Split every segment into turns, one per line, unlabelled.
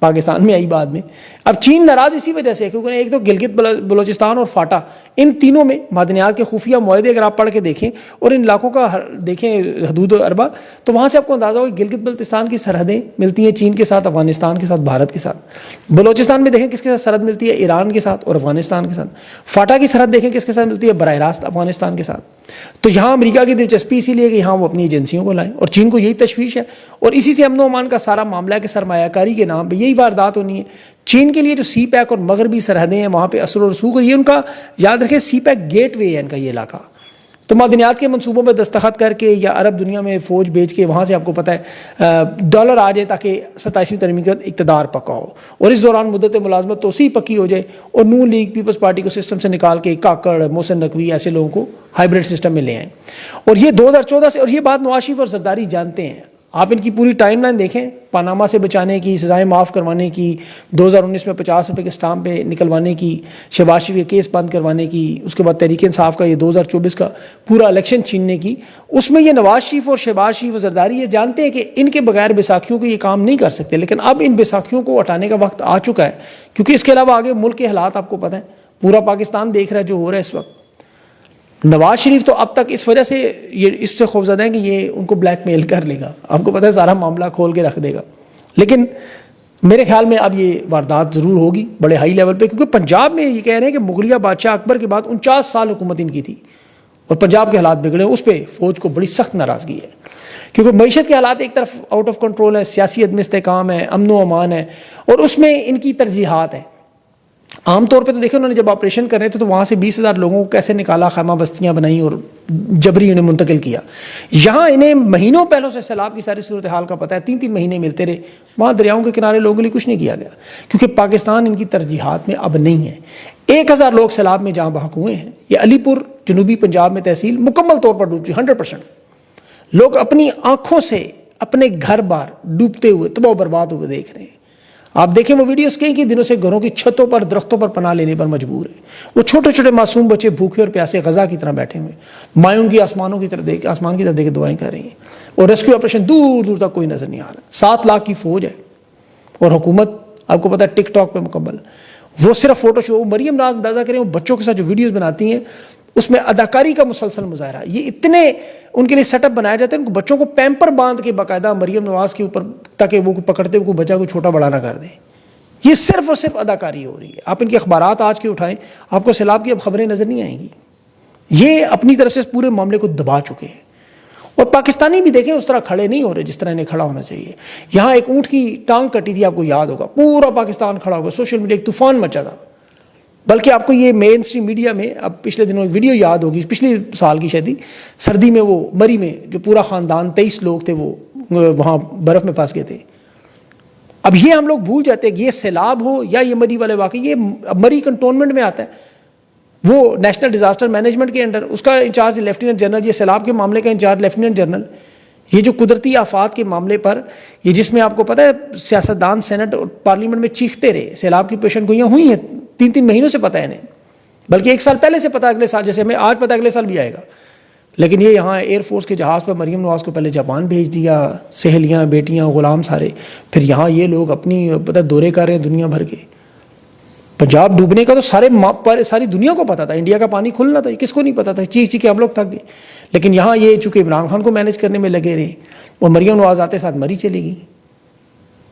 پاکستان میں آئی بعد میں. اب چین ناراض اسی وجہ سے کیونکہ ایک تو گلگت بلوچستان اور فاٹا، ان تینوں میں معدنیات کے خفیہ معاہدے اگر آپ پڑھ کے دیکھیں اور ان علاقوں کا دیکھیں حدود و اربا، تو وہاں سے آپ کو اندازہ ہوگا گلگت بلتستان کی سرحدیں ملتی ہیں چین کے ساتھ، افغانستان کے ساتھ، بھارت کے ساتھ. بلوچستان میں دیکھیں کس کے ساتھ سرحد ملتی ہے، ایران کے ساتھ اور افغانستان کے ساتھ. فاٹا کی سرحد دیکھیں کس کے ساتھ ملتی ہے، براہ راست افغانستان کے ساتھ. تو یہاں امریکہ کی دلچسپی اسی لیے کہ یہاں وہ اپنی ایجنسیوں کو لائیں، اور چین کو یہی تشویش ہے، اور اسی سے امن و امان کا سارا معاملہ ہے کہ سرمایہ کاری کے نام پہ یہی واردات ہونی ہے. چین کے لیے جو سی پیک اور مغربی سرحدیں ہیں وہاں پہ اثر و رسوخ، اور یہ ان کا یاد رکھیں سی پیک گیٹ وے ہے ان کا یہ علاقہ. تو معدنیات کے منصوبوں میں دستخط کر کے یا عرب دنیا میں فوج بھیج کے وہاں سے آپ کو پتہ ہے ڈالر آ جائے تاکہ 27ویں ترمیم کا اقتدار پکا ہو، اور اس دوران مدت ملازمت توسیع پکی ہو جائے، اور نون لیگ پیپلز پارٹی کو سسٹم سے نکال کے کاکڑ، محسن نقوی ایسے لوگوں کو ہائبرڈ سسٹم میں لے آئیں. اور یہ 2014 سے، اور یہ بات نواز شریف اور زرداری جانتے ہیں. آپ ان کی پوری ٹائم لائن دیکھیں، پاناما سے بچانے کی، سزائیں معاف کروانے کی، 2019 میں 50 روپے کے اسٹامپ پہ نکلوانے کی، شہباز شریف کے کیس بند کروانے کی، اس کے بعد تحریک انصاف کا یہ 2024 کا پورا الیکشن چھیننے کی. اس میں یہ نواز شریف اور شہباز شریف اور زرداری یہ جانتے ہیں کہ ان کے بغیر بیساکھیوں کو یہ کام نہیں کر سکتے. لیکن اب ان بیساکھیوں کو ہٹانے کا وقت آ چکا ہے، کیونکہ اس کے علاوہ آگے ملک کے حالات آپ کو پتہ ہے، پورا پاکستان دیکھ رہا ہے جو ہو رہا ہے اس وقت. نواز شریف تو اب تک اس وجہ سے یہ اس سے خوفزدہ ہیں کہ یہ ان کو بلیک میل کر لے گا، آپ کو پتہ ہے سارا معاملہ کھول کے رکھ دے گا. لیکن میرے خیال میں اب یہ واردات ضرور ہوگی بڑے ہائی لیول پہ، کیونکہ پنجاب میں یہ کہہ رہے ہیں کہ مغلیہ بادشاہ اکبر کے بعد 49 سال حکومت ان کی تھی اور پنجاب کے حالات بگڑے، اس پہ فوج کو بڑی سخت ناراضگی ہے، کیونکہ معیشت کے حالات ایک طرف آؤٹ آف کنٹرول ہے، سیاسی عدم استحکام ہے، امن و امان ہے، اور اس میں ان کی ترجیحات ہیں. عام طور پہ تو دیکھیں انہوں نے جب آپریشن کر رہے تھے تو وہاں سے 20,000 لوگوں کو کیسے نکالا، خیمہ بستیاں بنائیں اور جبری انہیں منتقل کیا. یہاں انہیں مہینوں پہلوں سے سیلاب کی ساری صورتحال کا پتہ ہے، 3 مہینے ملتے رہے. وہاں دریاؤں کے کنارے لوگوں کے لیے کچھ نہیں کیا گیا، کیونکہ پاکستان ان کی ترجیحات میں اب نہیں ہے. 1,000 لوگ سیلاب میں جہاں بحق ہوئے ہیں. یہ علی پور جنوبی پنجاب میں تحصیل مکمل طور پر ڈوب چکی، 100%. لوگ اپنی آنکھوں سے اپنے گھر بار ڈوبتے ہوئے تباہ و برباد ہوئے دیکھ رہے ہیں. آپ دیکھیں وہ ویڈیوز کئی دنوں سے گھروں کی چھتوں پر، درختوں پر پناہ لینے پر مجبور ہیں. وہ چھوٹے چھوٹے معصوم بچے بھوکے اور پیاسے غذا کی طرح بیٹھے ہوئے، مائیں ان کی آسمان کی طرف دیکھ کے دعائیں کر رہی ہیں، اور ریسکیو آپریشن دور دور تک کوئی نظر نہیں آ رہا. 7 لاکھ کی فوج ہے، اور حکومت آپ کو پتہ ہے ٹک ٹاک پہ مکمل. وہ صرف فوٹو شو، مریم ناز اندازہ کریں وہ بچوں کے ساتھ جو ویڈیوز بناتی ہیں اس میں اداکاری کا مسلسل مظاہرہ. یہ اتنے ان کے لیے سیٹ اپ بنایا جاتا ہے، ان کو بچوں کو پیمپر باندھ کے باقاعدہ مریم نواز کے اوپر، تاکہ وہ پکڑتے ہوئے بچہ کو چھوٹا بڑا نہ کر دیں. یہ صرف اور صرف اداکاری ہو رہی ہے. آپ ان کے اخبارات آج کے اٹھائیں، آپ کو سیلاب کی اب خبریں نظر نہیں آئیں گی. یہ اپنی طرف سے اس پورے معاملے کو دبا چکے ہیں، اور پاکستانی بھی دیکھیں اس طرح کھڑے نہیں ہو رہے جس طرح انہیں کھڑا ہونا چاہیے. یہاں ایک اونٹ کی ٹانگ کٹی تھی، آپ کو یاد ہوگا، پورا پاکستان کھڑا ہوگا، سوشل میڈیا ایک طوفان مچا تھا. بلکہ آپ کو یہ مین اسٹریم میڈیا میں اب پچھلے دنوں ویڈیو یاد ہوگی، پچھلے سال کی شاید سردی میں وہ مری میں جو پورا خاندان 23 لوگ تھے وہ وہاں برف میں پھنس گئے تھے. اب یہ ہم لوگ بھول جاتے ہیں کہ یہ سیلاب ہو یا یہ مری والے واقعے، یہ مری کنٹونمنٹ میں آتا ہے، وہ نیشنل ڈیزاسٹر مینجمنٹ کے انڈر، اس کا انچارج لیفٹیننٹ جنرل، یہ سیلاب کے معاملے کا انچارج لیفٹیننٹ جنرل. یہ جو قدرتی آفات کے معاملے پر، یہ جس میں آپ کو پتہ ہے سیاستدان سینٹ اور پارلیمنٹ میں چیختے رہے، سیلاب کی پیشن گوئیاں ہوئی ہیں 3 مہینوں سے پتہ ہے انہیں، بلکہ 1 سال پہلے سے پتہ، اگلے سال جیسے ہمیں آج پتہ اگلے سال بھی آئے گا. لیکن یہ یہاں ایئر فورس کے جہاز پر مریم نواز کو پہلے جاپان بھیج دیا، سہیلیاں، بیٹیاں، غلام سارے، پھر یہاں یہ لوگ اپنی پتہ دورے کر رہے ہیں دنیا بھر کے. پنجاب ڈوبنے کا تو ساری دنیا کو پتا تھا، انڈیا کا پانی کھلنا تھا، کس کو نہیں پتا تھا، چیخ کے ہم لوگ تھک گئے. لیکن یہاں یہ چونکہ عمران خان کو مینیج کرنے میں لگے رہے، اور مریم نواز آتے ساتھ مری چلی گئی.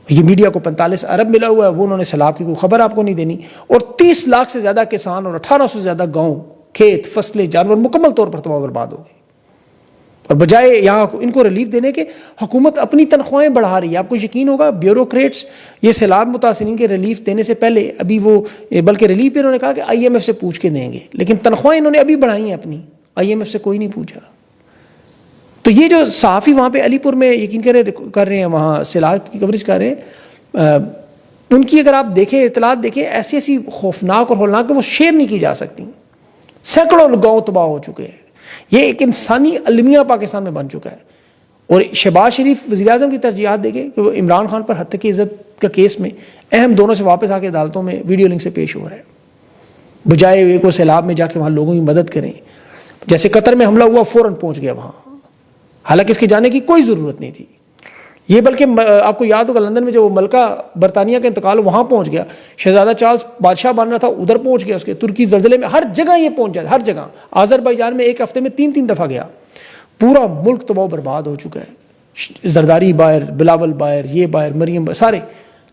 یہ میڈیا کو 45 ارب ملا ہوا ہے، وہ انہوں نے سیلاب کی کوئی خبر آپ کو نہیں دینی، اور 30 لاکھ سے زیادہ کسان اور 1800 سے زیادہ گاؤں، کھیت، فصلیں، جانور مکمل طور پر تباہ و برباد ہو گئے. اور بجائے یہاں ان کو ریلیف دینے کے، حکومت اپنی تنخواہیں بڑھا رہی ہے. آپ کو یقین ہوگا بیوروکریٹس یہ سیلاب متاثرین کے ریلیف دینے سے پہلے ابھی وہ، بلکہ ریلیف پہ انہوں نے کہا کہ IMF سے پوچھ کے دیں گے، لیکن تنخواہیں انہوں نے ابھی بڑھائی ہیں اپنی، IMF سے کوئی نہیں پوچھا. تو یہ جو صحافی وہاں پہ علی پور میں یقین کر رہے ہیں، وہاں سیلاب کی کوریج کر رہے ہیں، ان کی اگر آپ دیکھیں اطلاعات دیکھیں، ایسی خوفناک اور ہولناک کہ وہ شیئر نہیں کی جا سکتی. سینکڑوں گاؤں تباہ ہو چکے ہیں. یہ ایک انسانی المیہ پاکستان میں بن چکا ہے. اور شہباز شریف وزیر اعظم کی ترجیحات دیکھیں کہ وہ عمران خان پر حد کی عزت کا کیس میں اہم دونوں سے واپس آ کے عدالتوں میں ویڈیو لنک سے پیش ہو رہا ہے، بجائے ایک وہ سیلاب میں جا کے وہاں لوگوں کی مدد کریں. جیسے قطر میں حملہ ہوا فوراً پہنچ گیا وہاں، حالانکہ اس کے جانے کی کوئی ضرورت نہیں تھی. یہ بلکہ آپ کو یاد ہوگا لندن میں جو وہ ملکہ برطانیہ کا انتقال وہاں پہنچ گیا, شہزادہ چارلز بادشاہ بن رہا تھا ادھر پہنچ گیا, اس کے ترکی زلزلے میں ہر جگہ یہ پہنچ جاتا, ہر جگہ. آذربائیجان میں ایک ہفتے میں 3 دفعہ گیا. پورا ملک تباہ و برباد ہو چکا ہے, زرداری باہر, بلاول باہر, یہ باہر, مریم باہر, سارے.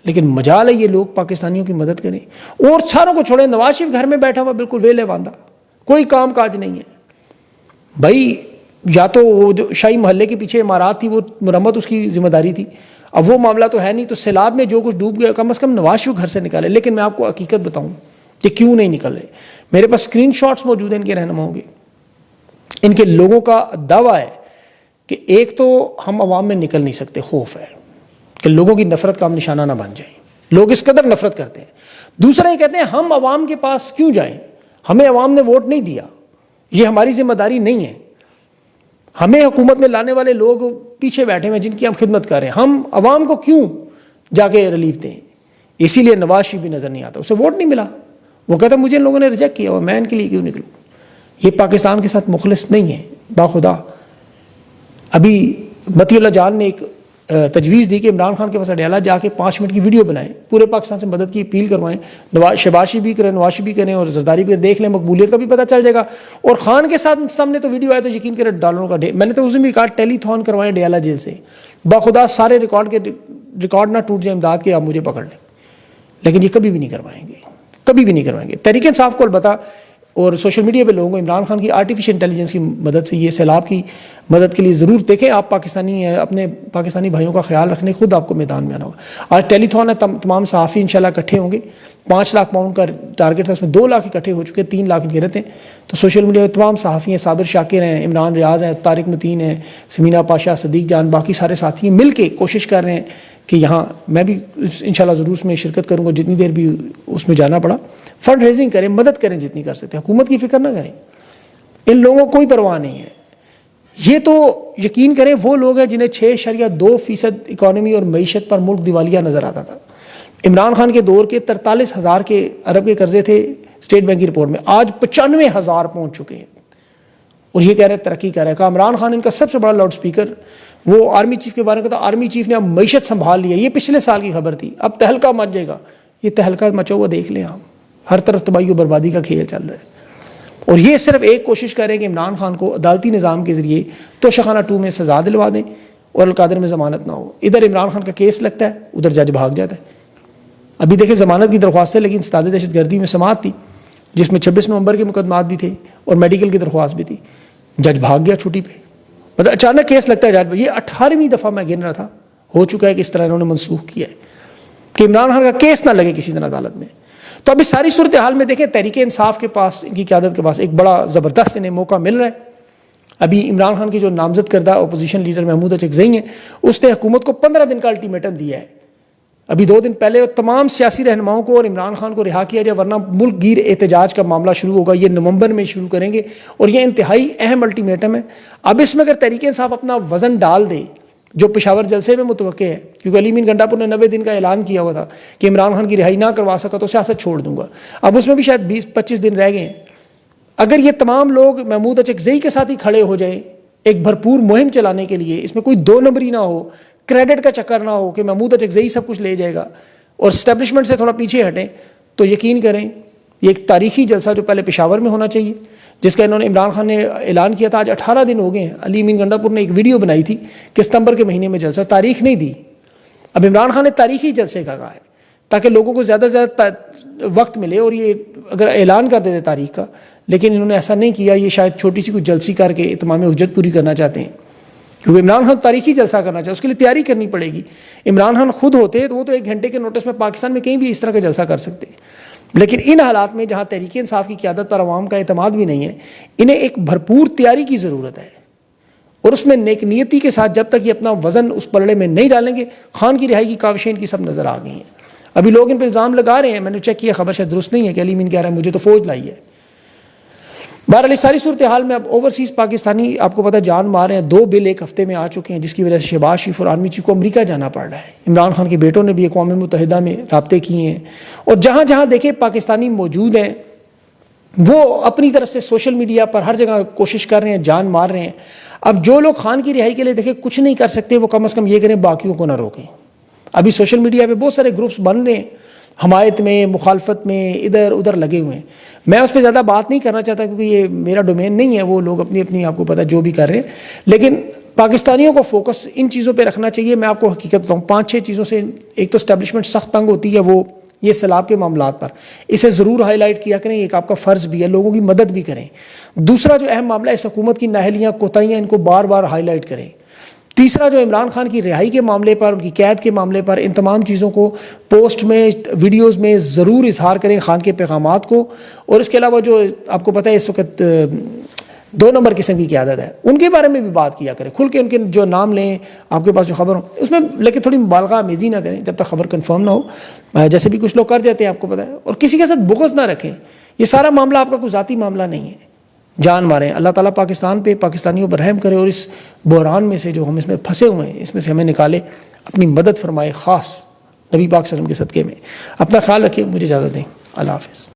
لیکن مجال ہے یہ لوگ پاکستانیوں کی مدد کریں. اور ساروں کو چھوڑیں, نواز شریف گھر میں بیٹھا ہوا بالکل ویلے واندہ, کوئی کام کاج نہیں ہے بھائی. یا تو وہ جو شاہی محلے کے پیچھے عمارات تھی وہ مرمت اس کی ذمہ داری تھی, اب وہ معاملہ تو ہے نہیں, تو سیلاب میں جو کچھ ڈوب گیا کم از کم نواز شریف گھر سے نکالے. لیکن میں آپ کو حقیقت بتاؤں کہ کیوں نہیں نکل رہے. میرے پاس اسکرین شاٹس موجود ہیں ان کے رہنماؤں کے. ان کے لوگوں کا دعویٰ ہے کہ ایک تو ہم عوام میں نکل نہیں سکتے, خوف ہے کہ لوگوں کی نفرت کا ہم نشانہ نہ بن جائیں, لوگ اس قدر نفرت کرتے ہیں. دوسرا یہ کہتے ہیں ہم عوام کے پاس کیوں جائیں, ہمیں عوام نے ووٹ نہیں دیا, یہ ہماری ذمہ داری نہیں ہے, ہمیں حکومت میں لانے والے لوگ پیچھے بیٹھے ہیں جن کی ہم خدمت کر رہے ہیں, ہم عوام کو کیوں جا کے ریلیف دیں. اسی لیے نواز شریف بھی نظر نہیں آتا, اسے ووٹ نہیں ملا. وہ کہتا مجھے ان لوگوں نے ریجیکٹ کیا, میں ان کے لیے کیوں نکلوں. یہ پاکستان کے ساتھ مخلص نہیں ہے باخدا. ابھی متی اللہ جان نے ایک تجویز دی کہ عمران خان کے پاس اڈیالہ جا کے 5 منٹ کی ویڈیو بنائیں, پورے پاکستان سے مدد کی اپیل کروائیں, شہباز شریف بھی کریں, نواز شریف بھی کریں, اور زرداری بھی دیکھ لیں, مقبولیت کا بھی پتہ چل جائے گا. اور خان کے ساتھ سامنے تو ویڈیو آئے تو یقین کریں ڈالروں کا میں نے تو اس دن بھی کہا ٹیلی تھون کروائیں اڈیالہ جیل سے, باخدا سارے ریکارڈ نہ ٹوٹ جائیں امداد کے, آپ مجھے پکڑ لیں. لیکن یہ کبھی بھی نہیں کروائیں گے, کبھی بھی نہیں کروائیں گے. تحریک انصاف کو البتہ اور سوشل میڈیا پہ لوگوں کو عمران خان کی آرٹیفیشل انٹیلیجنس کی مدد سے یہ سیلاب کی مدد کے لیے ضرور دیکھیں. آپ پاکستانی ہیں, اپنے پاکستانی بھائیوں کا خیال رکھنے خود آپ کو میدان میں آنا ہوگا. آج ٹیلی تھون ہے, تمام صحافی انشاءاللہ اکٹھے ہوں گے. 5 لاکھ پاؤنڈ کا ٹارگیٹ تھا, اس میں 2 لاکھ اکٹھے ہو چکے, 3 لاکھ ان کے رہتے ہیں. تو سوشل میڈیا پہ تمام صحافی ہیں, صابر شاکر ہیں, عمران ریاض ہیں, طارق متین ہیں, سمینہ پاشا, صدیق جان, باقی سارے ساتھی ہیں, مل کے کوشش کر رہے ہیں کہ یہاں میں بھی انشاءاللہ ضرور اس میں شرکت کروں گا جتنی دیر بھی اس میں جانا پڑا. فنڈ ریزنگ کریں, مدد کریں جتنی کر سکتے ہیں, حکومت کی فکر نہ کریں. ان لوگوں کو کوئی پرواہ نہیں ہے. یہ تو یقین کریں وہ لوگ ہیں جنہیں 6.2% اکانومی اور معیشت پر ملک دیوالیہ نظر آتا تھا. عمران خان کے دور کے 43,000 کے ارب کے قرضے تھے اسٹیٹ بینک کی رپورٹ میں, آج 95,000 پہنچ چکے ہیں. اور یہ کہہ رہے ہیں ترقی کر رہے ہیں. کہا عمران خان ان کا سب سے بڑا لاؤڈ اسپیکر, وہ آرمی چیف کے بارے میں کہتا آرمی چیف نے اب معیشت سنبھال لیا. یہ پچھلے سال کی خبر تھی, اب تہلکہ مچ جائے گا. یہ تہلکہ مچا ہوا دیکھ لیں آپ, ہر طرف تباہی و بربادی کا کھیل چل رہا ہے. اور یہ صرف ایک کوشش کر رہے ہیں کہ عمران خان کو عدالتی نظام کے ذریعے توشخانہ 2 میں سزا دلوا دیں اور القادر میں ضمانت نہ ہو. ادھر عمران خان کا کیس لگتا ہے, ادھر جج بھاگ جاتا ہے. ابھی دیکھیں ضمانت کی درخواست ہے, لیکن استاد دہشت گردی میں سماعت تھی جس میں 26 نومبر کے مقدمات بھی تھے اور میڈیکل کی درخواست بھی تھی. جج بھاگ گیا چھٹی پہ, مطلب اچانک کیس لگتا ہے جج. یہ 18ویں دفعہ میں گن رہا تھا ہو چکا ہے کہ اس طرح انہوں نے منسوخ کیا ہے کہ عمران خان کا کیس نہ لگے کسی طرح عدالت میں. تو ابھی ساری صورتحال میں دیکھیں تحریک انصاف کے پاس, ان کی قیادت کے پاس ایک بڑا زبردست انہیں موقع مل رہا ہے. ابھی عمران خان کی جو نامزد کردہ اپوزیشن لیڈر محمود اچکزئی ہیں, اس نے حکومت کو 15 دن کا الٹیمیٹم دیا ہے. ابھی 2 دن پہلے تمام سیاسی رہنماؤں کو اور عمران خان کو رہا کیا جائے ورنہ ملک گیر احتجاج کا معاملہ شروع ہوگا. یہ نومبر میں شروع کریں گے اور یہ انتہائی اہم الٹیمیٹم ہے. اب اس میں اگر تحریک انصاف اپنا وزن ڈال دے جو پشاور جلسے میں متوقع ہے, کیونکہ علی امین گنڈا پور نے 90 دن کا اعلان کیا ہوا تھا کہ عمران خان کی رہائی نہ کروا سکا تو سیاست چھوڑ دوں گا. اب اس میں بھی شاید 20-25 دن رہ گئے ہیں. اگر یہ تمام لوگ محمود اچکزئی کے ساتھ ہی کھڑے ہو جائیں ایک بھرپور مہم چلانے کے لیے, اس میں کوئی 2 نمبری نہ ہو, کریڈٹ کا چکر نہ ہو کہ محمود اچکزئی سب کچھ لے جائے گا, اور اسٹیبلشمنٹ سے تھوڑا پیچھے ہٹیں, تو یقین کریں یہ ایک تاریخی جلسہ جو پہلے پشاور میں ہونا چاہیے جس کا انہوں نے عمران خان نے اعلان کیا تھا. آج 18 دن ہو گئے ہیں. علی امین گنڈا پور نے ایک ویڈیو بنائی تھی کہ ستمبر کے مہینے میں جلسہ, تاریخ نہیں دی. اب عمران خان نے تاریخی جلسے کا کہا ہے تاکہ لوگوں کو زیادہ سے زیادہ وقت ملے اور یہ اگر اعلان کر دیتے تاریخ کا, لیکن انہوں نے ایسا نہیں کیا. یہ شاید چھوٹی سی کچھ جلسی کر کے اتمام حجت پوری کرنا چاہتے ہیں, کیونکہ عمران خان تاریخی جلسہ کرنا چاہتے, اس کے لیے تیاری کرنی پڑے گی. عمران خان خود ہوتے تو وہ تو 1 گھنٹے کے نوٹس میں پاکستان میں کہیں بھی اس طرح کا جلسہ کر سکتے ہیں. لیکن ان حالات میں جہاں تحریک انصاف کی قیادت پر عوام کا اعتماد بھی نہیں ہے, انہیں ایک بھرپور تیاری کی ضرورت ہے. اور اس میں نیک نیتی کے ساتھ جب تک یہ اپنا وزن اس پلڑے میں نہیں ڈالیں گے, خان کی رہائی کی کاوشیں ان کی سب نظر آ گئی ہیں. ابھی لوگ ان پہ الزام لگا رہے ہیں, میں نے چیک کیا خبر شاید درست نہیں ہے کہ علی امین کہہ رہا ہے مجھے تو فوج لائی ہے. بہرحال ساری صورتحال میں اب اوورسیز پاکستانی آپ کو پتہ جان مار رہے ہیں. 2 بل ایک ہفتے میں آ چکے ہیں جس کی وجہ سے شہباز شریف اور آرمی چیف کو امریکہ جانا پڑ رہا ہے. عمران خان کے بیٹوں نے بھی اقوام متحدہ میں رابطے کیے ہیں, اور جہاں جہاں دیکھیں پاکستانی موجود ہیں وہ اپنی طرف سے سوشل میڈیا پر ہر جگہ کوشش کر رہے ہیں, جان مار رہے ہیں. اب جو لوگ خان کی رہائی کے لیے دیکھیں کچھ نہیں کر سکتے، وہ کم از کم یہ کریں باقیوں کو نہ روکیں. ابھی سوشل میڈیا پہ بہت سارے گروپس بن رہے ہیں، حمایت میں، مخالفت میں، ادھر ادھر لگے ہوئے ہیں. میں اس پہ زیادہ بات نہیں کرنا چاہتا کیونکہ یہ میرا ڈومین نہیں ہے، وہ لوگ اپنی اپنی آپ کو پتہ جو بھی کر رہے ہیں. لیکن پاکستانیوں کو فوکس ان چیزوں پہ رکھنا چاہیے. میں آپ کو حقیقت بتاؤں 5-6 چیزوں سے ایک تو اسٹیبلشمنٹ سخت تنگ ہوتی ہے، وہ یہ سیلاب کے معاملات پر، اسے ضرور ہائی لائٹ کیا کریں، ایک آپ کا فرض بھی ہے، لوگوں کی مدد بھی کریں. دوسرا جو اہم معاملہ ہے اس حکومت کی نااہلیاں، کوتاہیاں، ان کو بار بار ہائی لائٹ کریں. تیسرا جو عمران خان کی رہائی کے معاملے پر، ان کی قید کے معاملے پر، ان تمام چیزوں کو پوسٹ میں، ویڈیوز میں ضرور اظہار کریں، خان کے پیغامات کو. اور اس کے علاوہ جو آپ کو پتہ ہے اس وقت 2 نمبر قسم کی قیادت ہے، ان کے بارے میں بھی بات کیا کریں، کھل کے ان کے جو نام لیں، آپ کے پاس جو خبر ہو اس میں، لیکن تھوڑی مبالغہ آمیزی نہ کریں جب تک خبر کنفرم نہ ہو، جیسے بھی کچھ لوگ کر جاتے ہیں آپ کو پتہ ہے. اور کسی کے ساتھ بغض نہ رکھیں. یہ سارا معاملہ آپ کا کوئی ذاتی معاملہ نہیں ہے. جان ماریں. اللہ تعالیٰ پاکستان پہ، پاکستانیوں پر رحم کرے اور اس بحران میں سے جو ہم اس میں پھنسے ہوئے ہیں اس میں سے ہمیں نکالے، اپنی مدد فرمائے، خاص نبی پاک صلی اللہ علیہ وسلم کے صدقے میں. اپنا خیال رکھیں. مجھے اجازت دیں. اللہ حافظ.